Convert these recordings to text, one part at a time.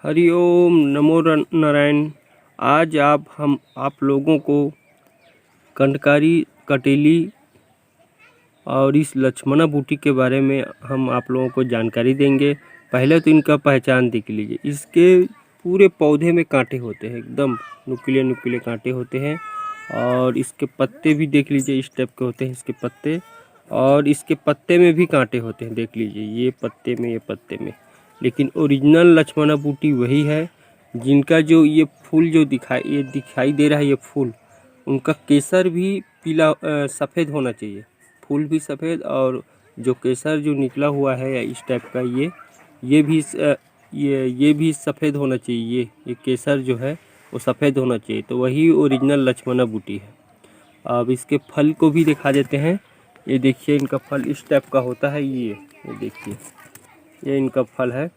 हरिओम नमो नारायण। आज हम आप लोगों को कंडकारी कटेली और इस लक्ष्मणा बूटी के बारे में हम आप लोगों को जानकारी देंगे। पहले तो इनका पहचान देख लीजिए। इसके पूरे पौधे में कांटे होते हैं, एकदम नुकीले नुकीले कांटे होते हैं। और इसके पत्ते भी देख लीजिए, इस टाइप के होते हैं इसके पत्ते। और इसके पत्ते में भी कांटे होते हैं, देख लीजिए, ये पत्ते में, ये पत्ते में। लेकिन ओरिजिनल लक्ष्मणा बूटी वही है जिनका जो ये फूल जो दिखाई दे रहा है, ये फूल, उनका केसर भी पीला सफ़ेद होना चाहिए। फूल भी सफ़ेद और जो केसर जो निकला हुआ है या इस टाइप का ये भी सफ़ेद होना चाहिए। ये केसर जो है वो सफ़ेद होना चाहिए, तो वही ओरिजिनल लक्ष्मणा बूटी है। अब इसके फल को भी दिखा देते हैं। ये देखिए, इनका फल इस टाइप का होता है। ये देखिए, ये इनका फल है।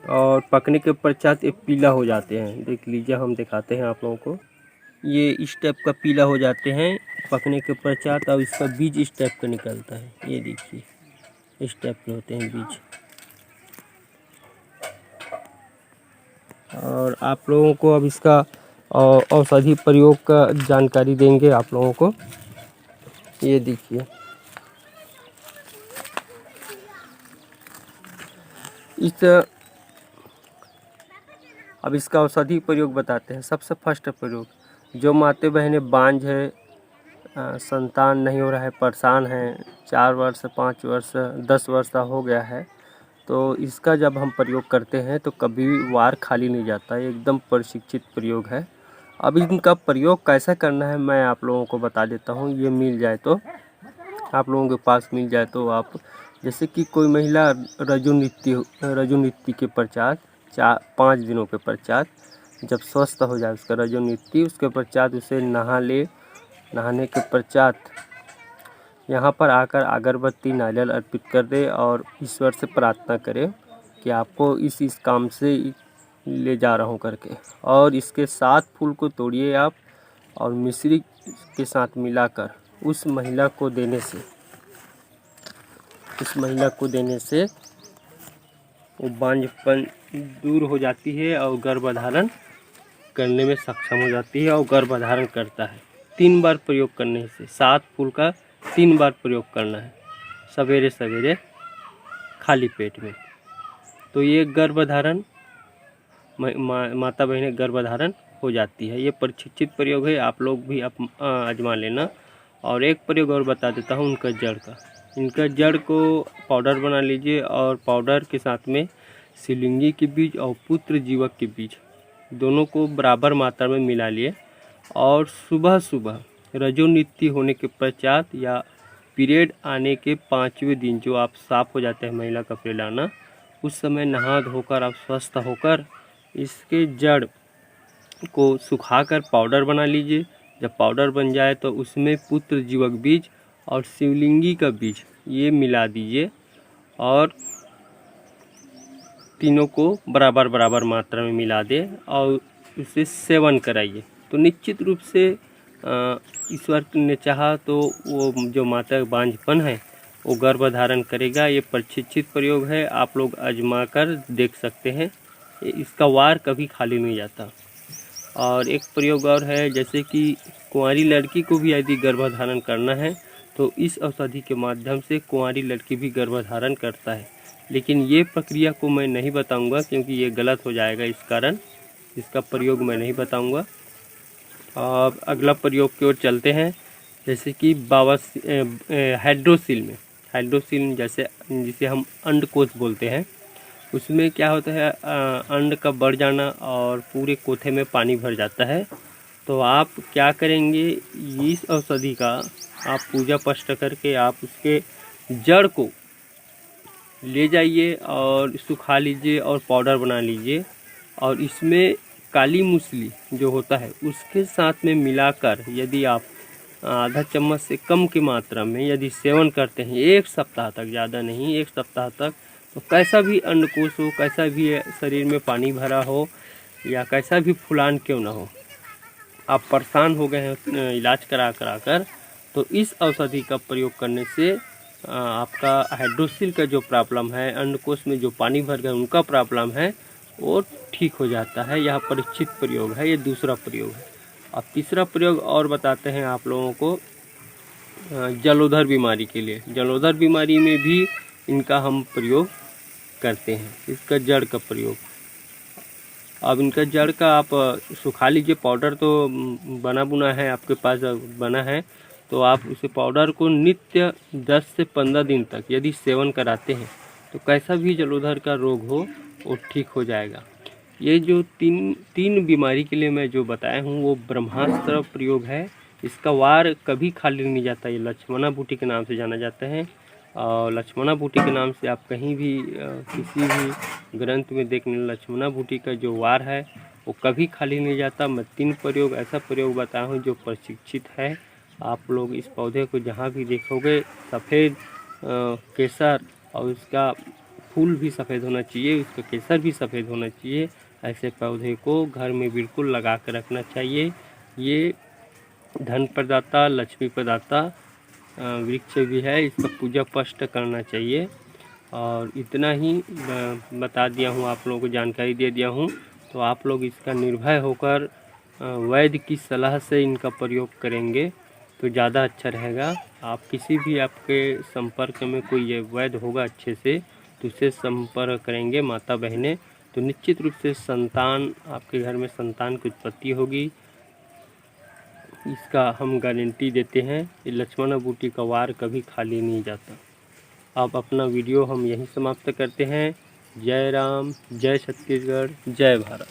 और पकने के पश्चात ये पीला हो जाते हैं। देख लीजिए, हम दिखाते हैं आप लोगों को। ये इस टाइप का पीला हो जाते हैं पकने के पश्चात। और इसका बीज इस टाइप का निकलता है। ये देखिए, इस टाइप के होते हैं बीज। और आप लोगों को अब इसका औषधि प्रयोग का जानकारी देंगे आप लोगों को। ये देखिए, अब इसका औषधि प्रयोग बताते हैं। सबसे फर्स्ट प्रयोग, जो माता बहनें बांझ है, संतान नहीं हो रहा है, परेशान है, 4 वर्ष 5 वर्ष 10 वर्ष हो गया है, तो इसका जब हम प्रयोग करते हैं तो कभी भी वार खाली नहीं जाता है। एकदम प्रशिक्षित प्रयोग है। अब इनका प्रयोग कैसा करना है मैं आप लोगों को बता देता हूँ। ये मिल जाए तो, आप लोगों के पास मिल जाए तो, आप जैसे कि कोई महिला रजो नृत्य के पश्चात 4-5 दिनों के पश्चात जब स्वस्थ हो जाए उसका रजो नृत्य, उसके पश्चात उसे नहा ले। नहाने के पश्चात यहाँ पर आकर अगरबत्ती नारियल अर्पित कर दे और ईश्वर से प्रार्थना करे कि आपको इस काम से ले जा रहा हूँ करके। और इसके 7 फूल को तोड़िए आप, और मिश्री के साथ मिलाकर उस महिला को देने से वो बांझपन दूर हो जाती है और गर्भधारण करने में सक्षम हो जाती है और गर्भधारण करता है। 3 बार प्रयोग करने से, 7 फूल का 3 बार प्रयोग करना है, सवेरे सवेरे खाली पेट में। तो ये गर्भधारण माता बहनें गर्भधारण हो जाती है। ये प्रशिक्षित प्रयोग है, आप लोग भी आजमा लेना। और एक प्रयोग और बता देता हूँ उनका जड़ का। इनका जड़ को पाउडर बना लीजिए और पाउडर के साथ में शिवलिंगी के बीज और पुत्र जीवक के बीज दोनों को बराबर मात्रा में मिला लिए। और सुबह सुबह रजो नृत्य होने के पश्चात या पीरियड आने के 5वें दिन, जो आप साफ हो जाते हैं महिला का पीरियड आना, उस समय नहा धोकर आप स्वस्थ होकर इसके जड़ को सुखाकर पाउडर बना लीजिए। जब पाउडर बन जाए तो उसमें पुत्र जीवक बीज और शिवलिंगी का बीज ये मिला दीजिए और तीनों को बराबर बराबर मात्रा में मिला दे और उसे सेवन कराइए। तो निश्चित रूप से ईश्वर ने चाहा तो वो जो माता बांझपन है वो गर्भधारण करेगा। ये प्रशिक्षित प्रयोग है, आप लोग आजमा कर देख सकते हैं। इसका वार कभी खाली नहीं जाता। और एक प्रयोग और है, जैसे कि कुंवारी लड़की को भी यदि गर्भधारण करना है तो इस औषधि के माध्यम से कुंवारी लड़की भी गर्भधारण करता है। लेकिन ये प्रक्रिया को मैं नहीं बताऊंगा क्योंकि ये गलत हो जाएगा, इस कारण इसका प्रयोग मैं नहीं बताऊंगा। अब अगला प्रयोग की ओर चलते हैं। जैसे कि हाइड्रोसिल जिसे हम अंडकोश बोलते हैं, उसमें क्या होता है, अंड का बढ़ जाना और पूरे कोठे में पानी भर जाता है। तो आप क्या करेंगे, इस औषधि का आप पूजा पष्ट करके आप उसके जड़ को ले जाइए और सुखा लीजिए और पाउडर बना लीजिए। और इसमें काली मूसली जो होता है उसके साथ में मिलाकर यदि आप आधा चम्मच से कम की मात्रा में यदि सेवन करते हैं 1 सप्ताह तक, ज़्यादा नहीं, 1 सप्ताह तक, तो कैसा भी अंडकोश हो, कैसा भी शरीर में पानी भरा हो या कैसा भी फुलान क्यों ना हो, आप परेशान हो गए हैं इलाज करा कर, तो इस औषधि का प्रयोग करने से आपका हाइड्रोसिल का जो प्रॉब्लम है, अंडकोश में जो पानी भर गया उनका प्रॉब्लम है, वो ठीक हो जाता है। यह परीक्षित प्रयोग है, ये दूसरा प्रयोग है। अब तीसरा प्रयोग और बताते हैं आप लोगों को जलोदर बीमारी के लिए। जलोदर बीमारी में भी इनका हम प्रयोग करते हैं, इसका जड़ का प्रयोग। अब इनका जड़ का आप सुखा लीजिए, पाउडर तो बना बुना है आपके पास, बना है तो आप उसे पाउडर को नित्य 10 से 15 दिन तक यदि सेवन कराते हैं तो कैसा भी जलोदर का रोग हो वो ठीक हो जाएगा। ये जो तीन बीमारी के लिए मैं जो बताया हूँ वो ब्रह्मास्त्र प्रयोग है। इसका वार कभी खाली नहीं जाता। ये लक्ष्मणा बूटी के नाम से जाना जाता है और लक्ष्मणा बूटी के नाम से आप कहीं भी किसी भी ग्रंथ में देख लें, लक्ष्मणा बूटी का जो वार है वो कभी खाली नहीं जाता। मैं 3 प्रयोग ऐसा प्रयोग बताया हूँ जो प्रशिक्षित है। आप लोग इस पौधे को जहाँ भी देखोगे सफ़ेद केसर और इसका फूल भी सफ़ेद होना चाहिए, उसका केसर भी सफ़ेद होना चाहिए। ऐसे पौधे को घर में बिल्कुल लगा कर रखना चाहिए। ये धन प्रदाता, लक्ष्मी प्रदाता वृक्ष भी है, इसका पूजा पष्ट करना चाहिए। और इतना ही बता दिया हूँ, आप लोगों को जानकारी दे दिया हूँ। तो आप लोग इसका निर्भय होकर वैद्य की सलाह से इनका प्रयोग करेंगे तो ज़्यादा अच्छा रहेगा। आप किसी भी आपके संपर्क में कोई ये वैद्य होगा अच्छे से तो उससे संपर्क करेंगे माता बहनें, तो निश्चित रूप से संतान, आपके घर में संतान की उत्पत्ति होगी। इसका हम गारंटी देते हैं। ये लक्ष्मणा बूटी का वार कभी खाली नहीं जाता। अब अपना वीडियो हम यहीं समाप्त करते हैं। जय राम, जय छत्तीसगढ़, जय भारत।